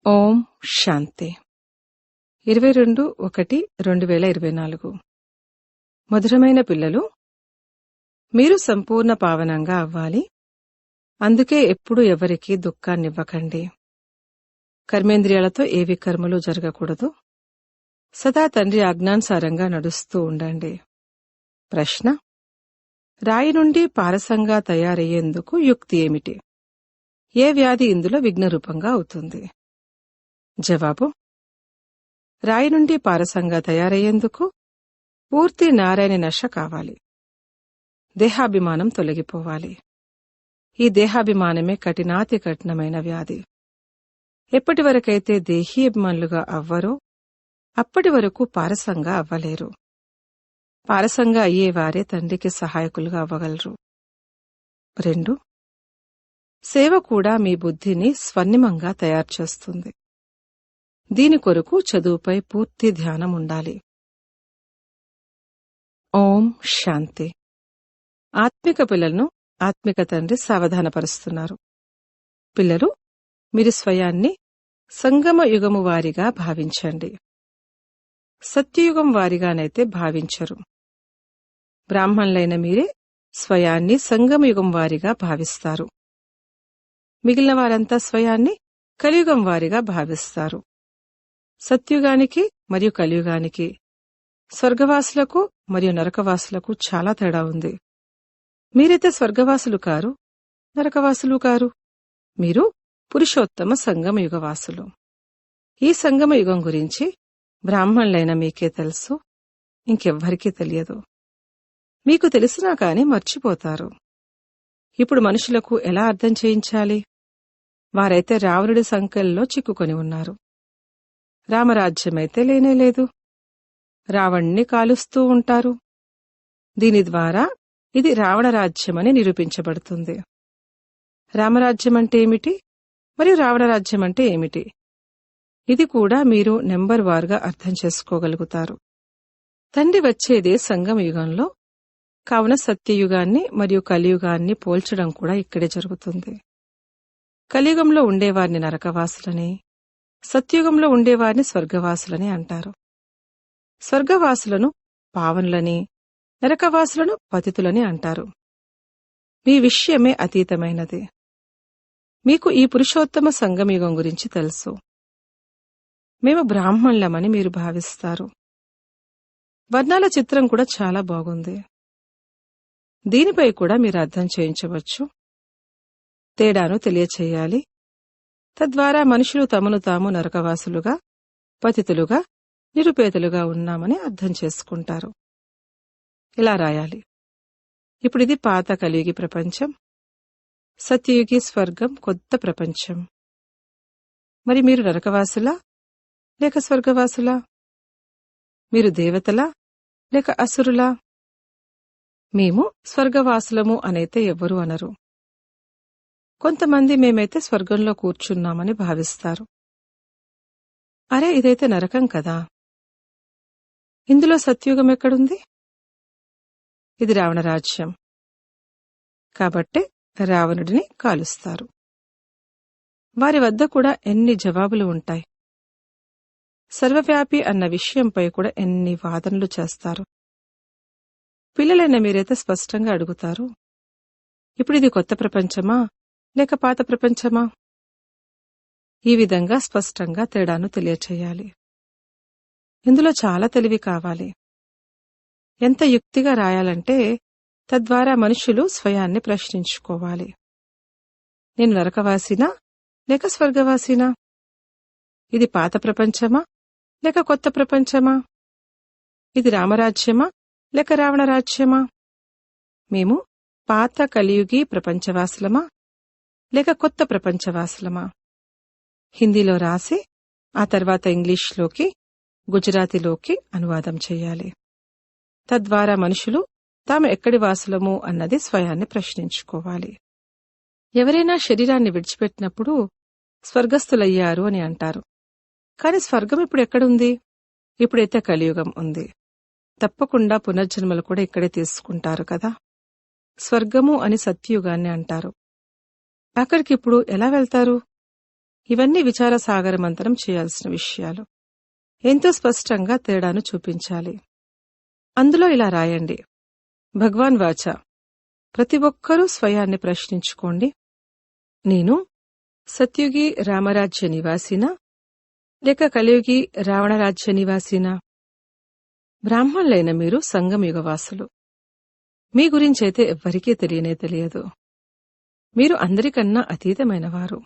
ఓం శాంతి 22/1/2024 మధురమైన పిల్లలు, మీరు సంపూర్ణ పావనంగా అవ్వాలి. అందుకే ఎప్పుడూ ఎవరికీ దుఃఖాన్నివ్వకండి. కర్మేంద్రియాలతో ఏ వికర్మలు జరగకూడదు. సదా తండ్రి ఆజ్ఞానుసారంగా నడుస్తూ ఉండండి. ప్రశ్న: రాయి నుండి పారసంగా తయారయ్యేందుకు యుక్తి ఏమిటి? ఏ వ్యాధి ఇందులో విఘ్నరూపంగా అవుతుంది? జవాబు: రాయి నుండి పారసంగా తయారయ్యేందుకు పూర్తి నారాయణ నశ కావాలి. దేహాభిమానం తొలగిపోవాలి. ఈ దేహాభిమానమే కఠినాతి కఠినమైన వ్యాధి. ఎప్పటివరకైతే దేహీభిమానులుగా అవ్వరో అప్పటి వరకు పారసంగా అవ్వలేరు. పారసంగా అయ్యేవారే తండ్రికి సహాయకులుగా అవ్వగలరు. 2. సేవ కూడా మీ బుద్ధిని స్వర్ణిమంగా తయారు చేస్తుంది. దీని కొరకు చదువుపై పూర్తి ధ్యానం ఉండాలి. ఓం శాంతి. ఆత్మిక పిల్లలను ఆత్మిక తండ్రి సావధానపరుస్తున్నారు. పిల్లలు, మీరు స్వయాన్ని సంగమ యుగము వారిగా భావించండి. సత్యయుగం వారిగానైతే భావించరు. బ్రాహ్మణులైన మీరే స్వయాన్ని సంగమయుగం వారిగా భావిస్తారు. మిగిలిన వారంతా స్వయాన్ని కలియుగం వారిగా భావిస్తారు. సత్యుగానికి మరియు కలియుగానికి, స్వర్గవాసులకు మరియు నరకవాసులకు చాలా తేడా ఉంది. మీరైతే స్వర్గవాసులు కారు, నరకవాసులు కారు. మీరు పురుషోత్తమ సంగమ యుగవాసులు. ఈ సంగమ యుగం గురించి బ్రాహ్మణులైన మీకే తెలుసు, ఇంకెవ్వరికీ తెలియదు. మీకు తెలిసినా కాని మర్చిపోతారు. ఇప్పుడు మనుషులకు ఎలా అర్థం చేయించాలి? వారైతే రావణుడి సంకెల్లో చిక్కుకొని ఉన్నారు. రామరాజ్యమైతే లేనేలేదు. రావణ్ణి కాలుస్తూ ఉంటారు. దీని ద్వారా ఇది రావణరాజ్యమని నిరూపించబడుతుంది. రామరాజ్యమంటే ఏమిటి మరియు రావణరాజ్యమంటే ఏమిటి? ఇది కూడా మీరు నెంబర్ వారుగా అర్థం చేసుకోగలుగుతారు. తండ్రి వచ్చేదే సంగమ యుగంలో, కావున సత్యయుగాన్ని మరియు కలియుగాన్ని పోల్చడం కూడా ఇక్కడే జరుగుతుంది. కలియుగంలో ఉండేవారిని నరకవాసులని, సత్యుగంలో ఉండేవారిని స్వర్గవాసులని అంటారు. స్వర్గవాసులను పావనులని, నరకవాసులను పతితులని అంటారు. మీ విషయమే అతీతమైనది. మీకు ఈ పురుషోత్తమ సంగమయుగం గురించి తెలుసు. మేము బ్రాహ్మణులమని మీరు భావిస్తారు. వర్ణాల చిత్రం కూడా చాలా బాగుంది. దీనిపై కూడా మీరు అర్థం చేయించవచ్చు. తేడాను తెలియచేయాలి. తద్వారా మనుషులు తమను తాము నరకవాసులుగా, పతితులుగా, నిరుపేదలుగా ఉన్నామని అర్థం చేసుకుంటారు. ఇలా రాయాలి. ఇప్పుడిది పాత కలియుగి ప్రపంచం, సత్యయుగి స్వర్గం, కొత్త ప్రపంచం. మరి మీరు నరకవాసులా లేక స్వర్గవాసులా? మీరు దేవతలా లేక అసురులా? మేము స్వర్గవాసులము అనైతే ఎవ్వరూ అనరు. కొంతమంది మేమైతే స్వర్గంలో కూర్చున్నామని భావిస్తారు. అరే, ఇదైతే నరకం కదా! ఇందులో సత్యుగం ఎక్కడుంది? ఇది రావణరాజ్యం. కాబట్టే రావణుడిని కాలుస్తారు. వారి వద్ద కూడా ఎన్ని జవాబులు ఉంటాయి. సర్వవ్యాపి అన్న విషయంపై కూడా ఎన్ని వాదనలు చేస్తారు. పిల్లలైన మీరైతే స్పష్టంగా అడుగుతారు, ఇప్పుడు ఇది కొత్త ప్రపంచమా లేక పాత ప్రపంచమా? ఈ విధంగా స్పష్టంగా తేడాను తెలియచేయాలి. ఇందులో చాలా తెలివి కావాలి. ఎంత యుక్తిగా రాయాలంటే తద్వారా మనుషులు స్వయాన్ని ప్రశ్నించుకోవాలి. నేను నరకవాసినా లేక స్వర్గవాసినా? ఇది పాత ప్రపంచమా లేక కొత్త ప్రపంచమా? ఇది రామరాజ్యమా లేక రావణరాజ్యమా? మేము పాత కలియుగి ప్రపంచవాసులమా లేక కొత్త ప్రపంచవాసులమా? హిందీలో రాసి ఆ తర్వాత ఇంగ్లీష్లోకి, గుజరాతీలోకి అనువాదం చేయాలి. తద్వారా మనుషులు తాము ఎక్కడి వాసులము అన్నది స్వయాన్ని ప్రశ్నించుకోవాలి. ఎవరైనా శరీరాన్ని విడిచిపెట్టినప్పుడు స్వర్గస్థులయ్యారు అని అంటారు. కాని స్వర్గం ఇప్పుడు ఎక్కడుంది? ఇప్పుడైతే కలియుగం ఉంది. తప్పకుండా పునర్జన్మలు కూడా ఇక్కడే తీసుకుంటారు కదా. స్వర్గము అని సత్యయుగాన్ని అంటారు. అక్కడికిప్పుడు ఎలా వెళ్తారు? ఇవన్నీ విచార సాగరమంతరం చేయాల్సిన విషయాలు. ఎంతో స్పష్టంగా తేడాను చూపించాలి. అందులో ఇలా రాయండి: భగవాన్ వాచ, ప్రతి ఒక్కరూ స్వయాన్ని ప్రశ్నించుకోండి. నేను సత్యుగి రామరాజ్య నివాసినా లేక కలియుగి రావణరాజ్య నివాసినా? బ్రాహ్మణులైన మీరు సంగమయుగవాసులు. మీ గురించైతే ఎవ్వరికీ తెలియదు. మీరు అందరికన్నా అతీతమైనవారు.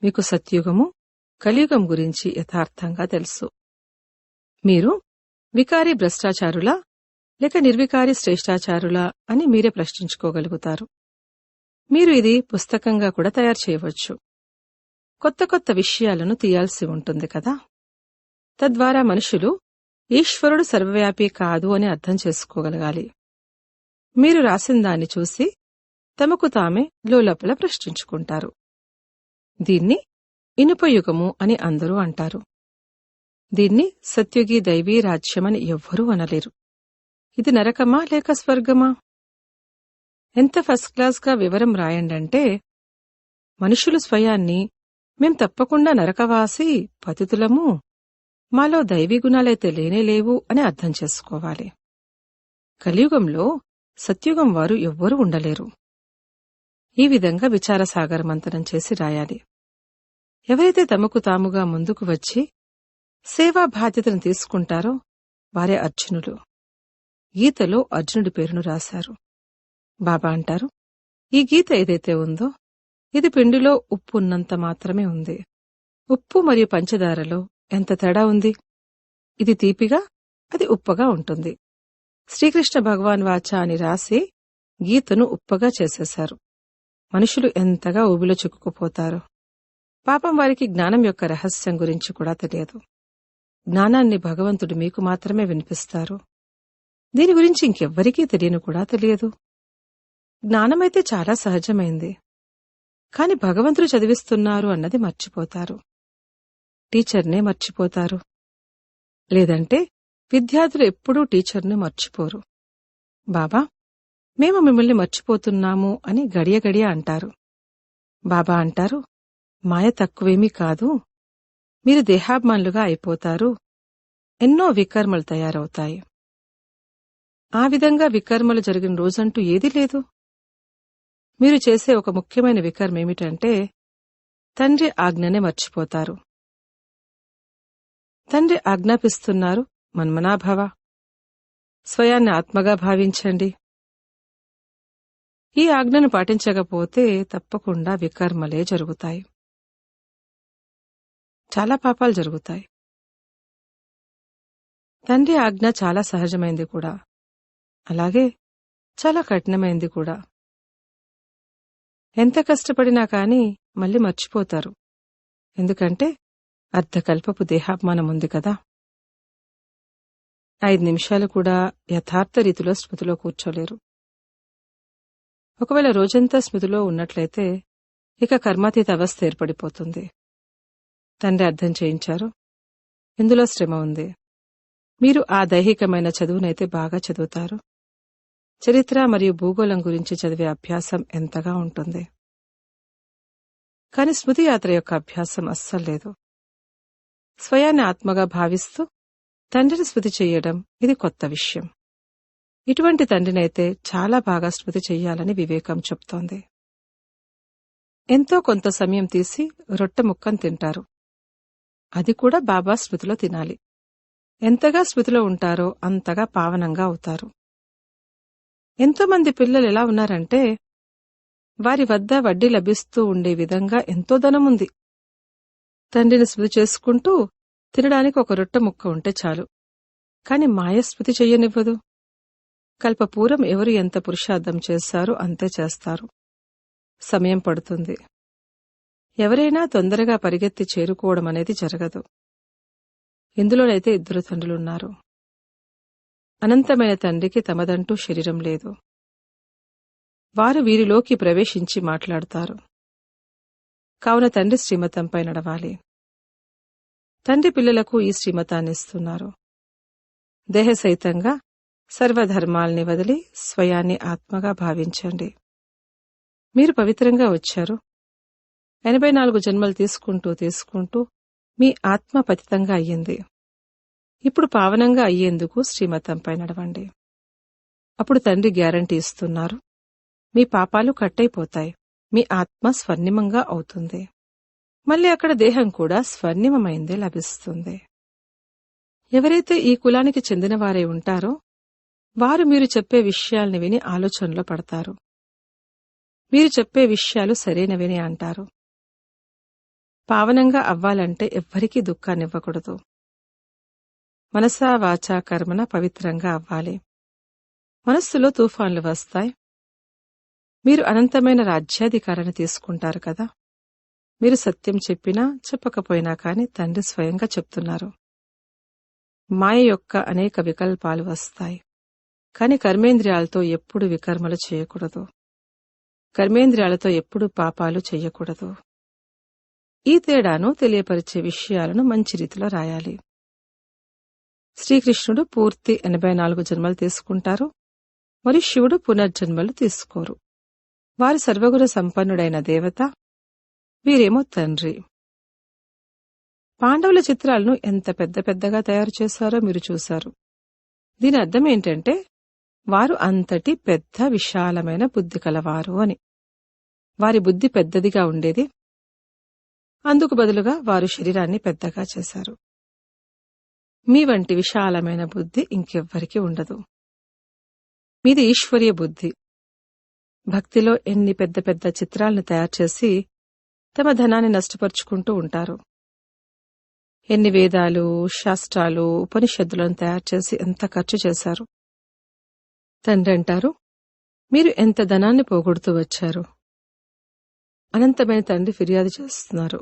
మీకు సత్యుగము, కలియుగం గురించి యథార్థంగా తెలుసు. మీరు వికారి భ్రష్టాచారులా లేక నిర్వికారి శ్రేష్టాచారులా అని మీరే ప్రశ్నించుకోగలుగుతారు. మీరు ఇది పుస్తకంగా కూడా తయారు చేయవచ్చు. కొత్త కొత్త విషయాలను తీయాల్సి ఉంటుంది కదా. తద్వారా మనుషులు ఈశ్వరుడు సర్వవ్యాపి కాదు అని అర్థం చేసుకోగలగాలి. మీరు రాసిన దాన్ని చూసి తమకు తామే లోలోపల ప్రశ్నించుకుంటారు. దీన్ని ఇనుపయుగము అని అందరూ అంటారు. దీన్ని సత్యుగి దైవీ రాజ్యమని ఎవ్వరూ అనలేరు. ఇది నరకమా లేక స్వర్గమా? ఎంత ఫస్ట్ క్లాస్గా వివరం రాయండంటే, మనుషులు స్వయాన్ని మేం తప్పకుండా నరకవాసి పతితులము, మాలో దైవీ గుణాలైతే లేనేలేవు అని అర్థం చేసుకోవాలి. కలియుగంలో సత్యుగం వారు ఎవ్వరూ ఉండలేరు. ఈ విధంగా విచారసాగరమంతనం చేసి రాయాలి. ఎవరైతే తమకు తాముగా ముందుకు వచ్చి సేవా బాధ్యతను తీసుకుంటారో వారే అర్జునులు. గీతలో అర్జునుడి పేరును రాశారు. బాబా అంటారు, ఈ గీత ఏదైతే ఉందో ఇది పిండిలో ఉప్పు ఉన్నంత మాత్రమే ఉంది. ఉప్పు మరియు పంచదారలో ఎంత తేడా ఉంది? ఇది తీపిగా, అది ఉప్పగా ఉంటుంది. శ్రీకృష్ణ భగవాన్ వాచ అని రాసి గీతను ఉప్పగా చేసేశారు. మనుషులు ఎంతగా ఊబిలో చిక్కుకుపోతారు. పాపం వారికి జ్ఞానం యొక్క రహస్యం గురించి కూడా తెలియదు. జ్ఞానాన్ని భగవంతుడు మీకు మాత్రమే వినిపిస్తారు. దీని గురించి ఇంకెవ్వరికీ తెలియను కూడా తెలియదు. జ్ఞానమైతే చాలా సహజమైంది. కాని భగవంతుడు చదివిస్తున్నారు అన్నది మర్చిపోతారు. టీచర్నే మర్చిపోతారు. లేదంటే విద్యార్థులు ఎప్పుడూ టీచర్ను మర్చిపోరు. బాబా, మేము మిమ్మల్ని మర్చిపోతున్నాము అని గడియ గడియ అంటారు. బాబా అంటారు, మాయ తక్కువేమీ కాదు. మీరు దేహాభిమానులుగా అయిపోతారు. ఎన్నో వికర్మలు తయారవుతాయి. ఆ విధంగా వికర్మలు జరిగిన రోజంటూ ఏదీ లేదు. మీరు చేసే ఒక ముఖ్యమైన వికర్మేమిటంటే తండ్రి ఆజ్ఞనే మర్చిపోతారు. తండ్రి ఆజ్ఞాపిస్తున్నారు, మన్మనాభవ, స్వయాన్ని ఆత్మగా భావించండి. ఈ ఆజ్ఞను పాటించకపోతే తప్పకుండా వికర్మలే జరుగుతాయి. చాలా పాపాలు జరుగుతాయి. తండ్రి ఆజ్ఞ చాలా సహజమైంది కూడా, అలాగే చాలా కఠినమైంది కూడా. ఎంత కష్టపడినా కాని మళ్ళీ మర్చిపోతారు. ఎందుకంటే అర్ధకల్పపు దేహాభిమానం ఉంది కదా. 5 నిమిషాలు కూడా యథార్థ రీతిలో స్మృతిలో కూర్చోలేరు. ఒకవేళ రోజంతా స్మృతిలో ఉన్నట్లయితే ఇక కర్మాతీత అవస్థ ఏర్పడిపోతుంది. తండ్రి అర్థం చేయించారు, ఇందులో శ్రమ ఉంది. మీరు ఆ దైహికమైన చదువునైతే బాగా చదువుతారు. చరిత్ర మరియు భూగోళం గురించి చదివే అభ్యాసం ఎంతగా ఉంటుంది. కాని స్మృతి యాత్ర యొక్క అభ్యాసం అస్సలు లేదు. స్వయాన్ని ఆత్మగా భావిస్తూ తండ్రిని స్మృతి చెయ్యడం ఇది కొత్త విషయం. ఇటువంటి తండ్రినైతే చాలా బాగా స్మృతి చెయ్యాలని వివేకం చెప్తోంది. ఎంతో కొంత సమయం తీసి రొట్టె ముక్కను తింటారు. అది కూడా బాబా స్మృతిలో తినాలి. ఎంతగా స్మృతిలో ఉంటారో అంతగా పావనంగా అవుతారు. ఎంతోమంది పిల్లలు ఎలా ఉన్నారంటే వారి వద్ద వడ్డీ లభిస్తూ ఉండే విధంగా ఎంతో ధనముంది. తండ్రిని స్మృతి చేసుకుంటూ తినడానికి ఒక రొట్టె ముక్క ఉంటే చాలు. కాని మాయ స్మృతి చెయ్యనివ్వదు. కల్పపూరం ఎవరు ఎంత పురుషార్థం చేశారో అంతే చేస్తారు. సమయం పడుతుంది. ఎవరైనా తొందరగా పరిగెత్తి చేరుకోవడం అనేది జరగదు. ఇందులోనైతే 2 తండ్రులున్నారు. అనంతమైన తండ్రికి తమదంటూ శరీరం లేదు. వారు వీరిలోకి ప్రవేశించి మాట్లాడుతారు. కావున తండ్రి శ్రీమతంపై నడవాలి. తండ్రి పిల్లలకు ఈ శ్రీమతాన్నిస్తున్నారు. దేహసహితంగా సర్వధర్మాల్ని వదిలి స్వయాన్ని ఆత్మగా భావించండి. మీరు పవిత్రంగా వచ్చారు. 84 జన్మలు తీసుకుంటూ మీ ఆత్మ పతితంగా అయ్యింది. ఇప్పుడు పావనంగా అయ్యేందుకు శ్రీమతంపై నడవండి. అప్పుడు తండ్రి గ్యారంటీ ఇస్తున్నారు, మీ పాపాలు కట్టయిపోతాయి, మీ ఆత్మ స్వర్ణిమంగా అవుతుంది. మళ్ళీ అక్కడ దేహం కూడా స్వర్ణిమమైందే లభిస్తుంది. ఎవరైతే ఈ కులానికి చెందినవారై ఉంటారో వారు మీరు చెప్పే విషయాల్ని విని ఆలోచనలో పడతారు. మీరు చెప్పే విషయాలు సరైనవిని అంటారు. పావనంగా అవ్వాలంటే ఎవ్వరికీ దుఃఖాన్నివ్వకూడదు. మనసా వాచా కర్మన పవిత్రంగా అవ్వాలి. మనస్సులో తుఫాన్లు వస్తాయి. మీరు అనంతమైన రాజ్యాధికారాన్ని తీసుకుంటారు కదా. మీరు సత్యం చెప్పినా చెప్పకపోయినా కాని తండ్రి స్వయంగా చెప్తున్నారు. మాయ యొక్క అనేక వికల్పాలు వస్తాయి, కాని కర్మేంద్రియాలతో ఎప్పుడు వికర్మలు చేయకూడదు. కర్మేంద్రియాలతో ఎప్పుడు పాపాలు చెయ్యకూడదు. ఈ తేడాను తెలియపరిచే విషయాలను మంచి రీతిలో రాయాలి. శ్రీకృష్ణుడు పూర్తి 84 జన్మలు తీసుకుంటారు, మరియు శివుడు పునర్జన్మలు తీసుకోరు. వారు సర్వగుణ సంపన్నుడైన దేవత, వీరేమో తండ్రి. పాండవుల చిత్రాలను ఎంత పెద్ద పెద్దగా తయారు చేశారో మీరు చూశారు. దీని అర్థం ఏంటంటే వారు అంతటి పెద్ద విశాలమైన బుద్ధి కలవారు అని. వారి బుద్ధి పెద్దదిగా ఉండేది, అందుకు బదులుగా వారు శరీరాన్ని పెద్దగా చేశారు. మీ వంటి విశాలమైన బుద్ధి ఇంకెవ్వరికీ ఉండదు. మీది ఈశ్వరీయ బుద్ధి. భక్తిలో ఎన్ని పెద్ద పెద్ద చిత్రాలను తయారుచేసి తమ ధనాన్ని నష్టపరుచుకుంటూ ఉంటారు. ఎన్ని వేదాలు, శాస్త్రాలు, ఉపనిషత్తులను తయారుచేసి ఎంత ఖర్చు చేశారు. తండ్రి అంటారు, మీరు ఎంత ధనాన్ని పోగొడుతూ వచ్చారు. అనంతమైన తండ్రి ఫిర్యాదు చేస్తున్నారు,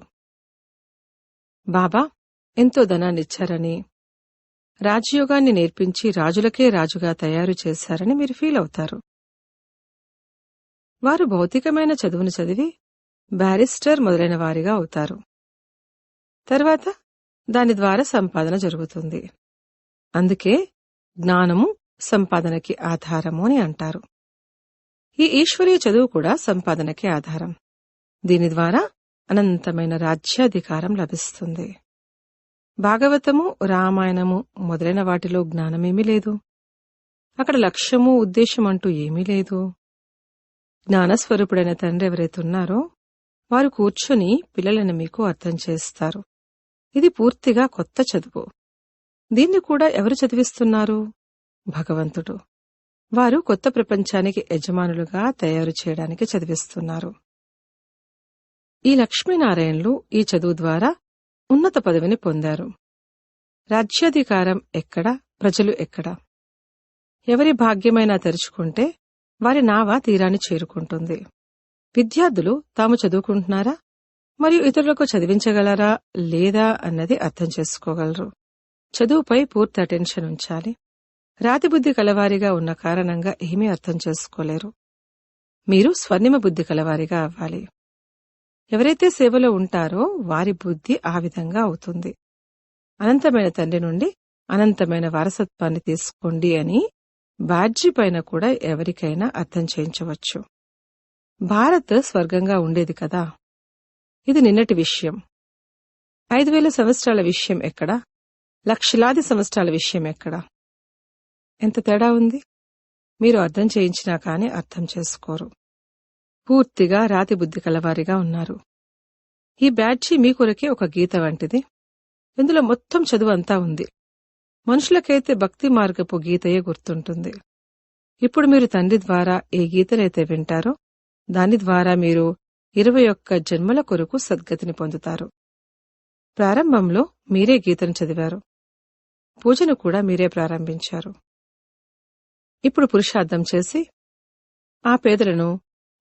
బాబా ఎంతో ధనాన్నిచ్చారని, రాజయోగాన్ని నేర్పించి రాజులకే రాజుగా తయారు చేశారని మీరు ఫీల్ అవుతారు. వారు భౌతికమైన చదువును చదివి బ్యారిస్టర్ మొదలైన వారిగా అవుతారు. తర్వాత దాని ద్వారా సంపాదన జరుగుతుంది. అందుకే జ్ఞానము సంపాదనకి ఆధారము అని అంటారు. ఈ ఈశ్వరీయ చదువు కూడా సంపాదనకి ఆధారం. దీని ద్వారా అనంతమైన రాజ్యాధికారం లభిస్తుంది. భాగవతము, రామాయణము మొదలైన వాటిలో జ్ఞానమేమీ లేదు. అక్కడ లక్ష్యము, ఉద్దేశం అంటూ ఏమీ లేదు. జ్ఞానస్వరూపుడైన తండ్రి ఎవరైతే ఉన్నారో వారు కూర్చొని పిల్లలను మీకు అర్థం చేస్తారు. ఇది పూర్తిగా కొత్త చదువు. దీన్ని కూడా ఎవరు చదివిస్తున్నారు? భగవంతుడు. వారు కొత్త ప్రపంచానికి యజమానులుగా తయారు చేయడానికి చదివిస్తున్నారు. ఈ లక్ష్మీనారాయణులు ఈ చదువు ద్వారా ఉన్నత పదవిని పొందారు. రాజ్యాధికారం ఎక్కడ, ప్రజలు ఎక్కడ? ఎవరి భాగ్యమైనా తెరుచుకుంటే వారి నావ తీరాన్ని చేరుకుంటుంది. విద్యార్థులు తాము చదువుకుంటున్నారా మరియు ఇతరులకు చదివించగలరా లేదా అన్నది అర్థం చేసుకోగలరు. చదువుపై పూర్తి అటెన్షన్ ఉంచాలి. రాతిబుద్ధి కలవారిగా ఉన్న కారణంగా ఏమీ అర్థం చేసుకోలేరు. మీరు స్వర్ణిమ బుద్ధి కలవారిగా అవ్వాలి. ఎవరైతే సేవలో ఉంటారో వారి బుద్ధి ఆ విధంగా అవుతుంది. అనంతమైన తండ్రి నుండి అనంతమైన వారసత్వాన్ని తీసుకోండి అని బ్యాడ్జీ పైన కూడా ఎవరికైనా అర్థం చేయించవచ్చు. భారత్ స్వర్గంగా ఉండేది కదా. ఇది నిన్నటి విషయం. 5000 సంవత్సరాల విషయం ఎక్కడా? లక్షలాది సంవత్సరాల విషయం ఎక్కడా? ఎంత తేడా ఉంది. మీరు అర్థం చేయించినా కాని అర్థం చేసుకోరు. పూర్తిగా రాతి బుద్ధి కలవారిగా ఉన్నారు. ఈ బ్యాడ్జీ మీ కొరకే ఒక గీత వంటిది. ఇందులో మొత్తం చదువు అంతా ఉంది. మనుషులకైతే భక్తి మార్గపు గీతయే గుర్తుంటుంది. ఇప్పుడు మీరు తండ్రి ద్వారా ఏ గీతనైతే వింటారో దాని ద్వారా మీరు 21 జన్మల కొరకు సద్గతిని పొందుతారు. ప్రారంభంలో మీరే గీతను చదివారు. పూజను కూడా మీరే ప్రారంభించారు. ఇప్పుడు పురుషార్థం చేసి ఆ పేదలను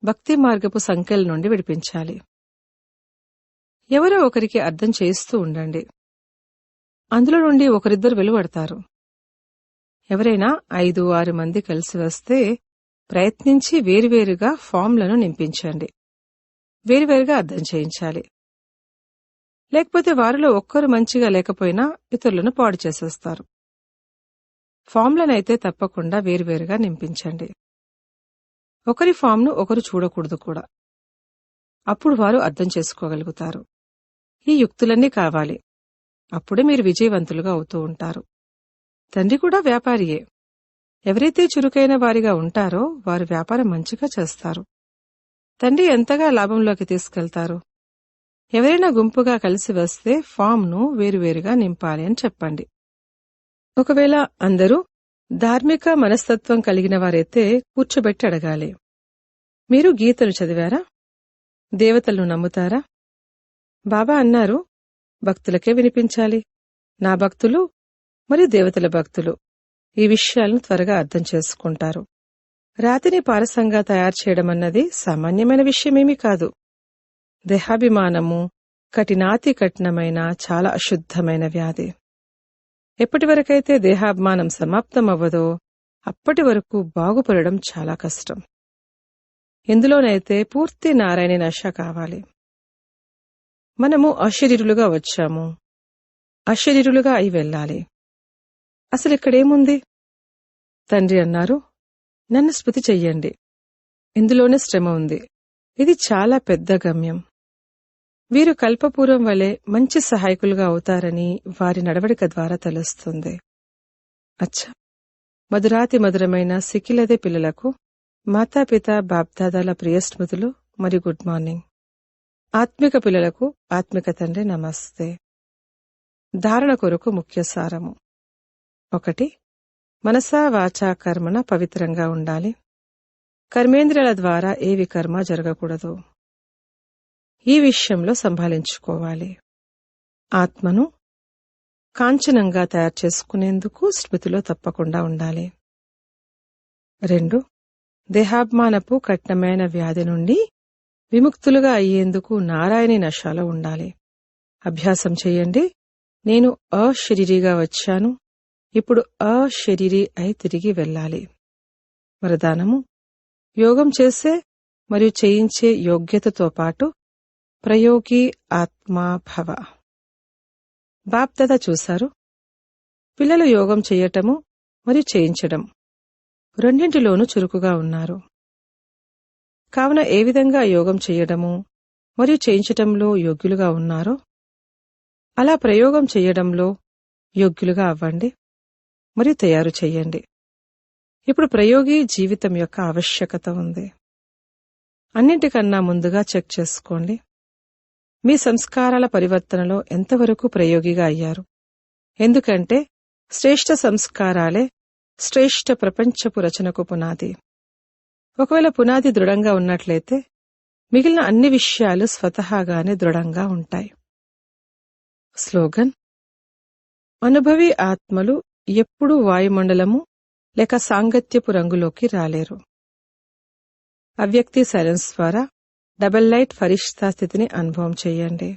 భక్తి మార్గపు సంఖ్యల నుండి విడిపించాలి. ఎవరో ఒకరికి అర్థం చేయిస్తూ ఉండండి. అందులో నుండి ఒకరిద్దరు వెలువడతారు. ఎవరైనా 5-6 మంది కలిసి వస్తే ప్రయత్నించి వేరువేరుగా ఫామ్లను నింపించండి. వేరువేరుగా అర్థం చేయించాలి. లేకపోతే వారిలో ఒక్కరు మంచిగా లేకపోయినా ఇతరులను పాడు చేసేస్తారు. ఫామ్లనైతే తప్పకుండా వేరువేరుగా నింపించండి. ఒకరి ఫామ్ను ఒకరు చూడకూడదు కూడా. అప్పుడు వారు అర్థం చేసుకోగలుగుతారు. ఈ యుక్తులన్నీ కావాలి. అప్పుడే మీరు విజయవంతులుగా అవుతూ ఉంటారు. తండ్రి కూడా వ్యాపారియే. ఎవరైతే చురుకైన వారిగా ఉంటారో వారు వ్యాపారం మంచిగా చేస్తారు. తండ్రి ఎంతగా లాభంలోకి తీసుకెళ్తారు. ఎవరైనా గుంపుగా కలిసి వస్తే ఫామ్ను వేరువేరుగా నింపాలి అని చెప్పండి. ఒకవేళ అందరూ ధార్మిక మనస్తత్వం కలిగిన వారైతే కూర్చోబెట్టి అడగాలి, మీరు గీతను చదివారా? దేవతలను నమ్ముతారా? బాబా అన్నారు, భక్తులకే వినిపించాలి. నా భక్తులు మరియు దేవతల భక్తులు ఈ విషయాలను త్వరగా అర్థం చేసుకుంటారు. రాతిని పారసంగా తయారు చేయడమన్నది సామాన్యమైన విషయమేమీ కాదు. దేహాభిమానము కఠినాతి కఠినమైన చాలా అశుద్ధమైన వ్యాధి. ఎప్పటివరకైతే దేహాభిమానం సమాప్తమవ్వదో అప్పటి వరకు బాగుపడడం చాలా కష్టం. ఇందులోనైతే పూర్తి నారాయణ నశ కావాలి. మనము అశరీరులుగా వచ్చాము, అశరీరులుగా అయి వెళ్ళాలి. అసలిక్కడేముంది? తండ్రి అన్నారు, నన్ను స్మృతి చెయ్యండి. ఇందులోనే శ్రమ ఉంది. ఇది చాలా పెద్ద గమ్యం. వీరు కల్పపూర్వం వలె మంచి సహాయకులుగా అవుతారని వారి నడవడిక ద్వారా తెలుస్తుంది. అచ్చా, మధురాతి మధురమైన సిక్కిలదే పిల్లలకు మాతాపిత బాప్దాదాల ప్రియ స్మృతులు మరియు గుడ్ మార్నింగ్. ఆత్మిక పిల్లలకు ఆత్మిక తండ్రి నమస్తే. ధారణ కొరకు ముఖ్య సారము. 1. మనసా వాచా కర్మణ పవిత్రంగా ఉండాలి. కర్మేంద్రియాల ద్వారా ఏ వికర్మ జరగకూడదు. ఈ విషయంలో సంభాళించుకోవాలి. ఆత్మను కాంచనంగా తయారు చేసుకునేందుకు స్మృతిలో తప్పకుండా ఉండాలి. 2. దేహాభిమానపు కఠినమైన వ్యాధి నుండి విముక్తులుగా అయ్యేందుకు నారాయణి నశాలో ఉండాలి. అభ్యాసం చెయ్యండి. నేను అశరీరిగా వచ్చాను, ఇప్పుడు అశరీరి అయి తిరిగి వెళ్ళాలి. వరదానము: యోగం చేసే మరియు చేయించే యోగ్యతతో పాటు ప్రయోగి ఆత్మా భవ. బాప్దాదా చూశారు, పిల్లలు యోగం చెయ్యటము మరియు చేయించడం రెండింటిలోనూ చురుకుగా ఉన్నారు. కావున ఏ విధంగా యోగం చెయ్యడము మరియు చేయించటంలో యోగ్యులుగా ఉన్నారో అలా ప్రయోగం చెయ్యడంలో యోగ్యులుగా అవ్వండి మరియు తయారు చెయ్యండి. ఇప్పుడు ప్రయోగి జీవితం యొక్క ఆవశ్యకత ఉంది. అన్నింటికన్నా ముందుగా చెక్ చేసుకోండి, మీ సంస్కారాల పరివర్తనలో ఎంతవరకు ప్రయోగిగా అయ్యారు. ఎందుకంటే శ్రేష్ఠ సంస్కారాలే శ్రేష్ఠ ప్రపంచపు రచనకు పునాది. ఒకవేళ పునాది దృఢంగా ఉన్నట్లయితే మిగిలిన అన్ని విషయాలు స్వతహాగానే దృఢంగా ఉంటాయి. స్లోగన్: అనుభవి ఆత్మలు ఎప్పుడూ వాయుమండలము లేక సాంగత్యపు రంగులోకి రాలేరు. అవ్యక్తి సైలెన్స్ ద్వారా డబల్ లైట్ ఫరిష్తా స్థితిని అనుభవం చెయ్యండి.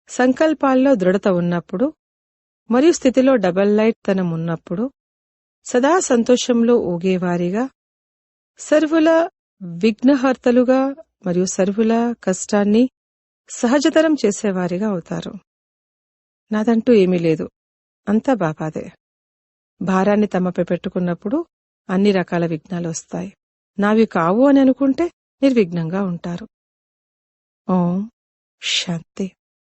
సంకల్పాల్లో దృఢత ఉన్నప్పుడు మరియు స్థితిలో డబల్ లైట్ తనం ఉన్నప్పుడు సదా సంతోషంలో ఊగేవారిగా, సర్వుల విఘ్నహర్తలుగా మరియు సర్వుల కష్టాన్ని సహజతరం చేసేవారిగా అవుతారు. నాదంటూ ఏమీ లేదు, అంతా బాబాదే. భారాన్ని తమపై పెట్టుకున్నప్పుడు అన్ని రకాల విఘ్నాలు వస్తాయి. నావి కావు అని అనుకుంటే నిర్విఘ్నంగా ఉంటారు. ఓం శాంతి.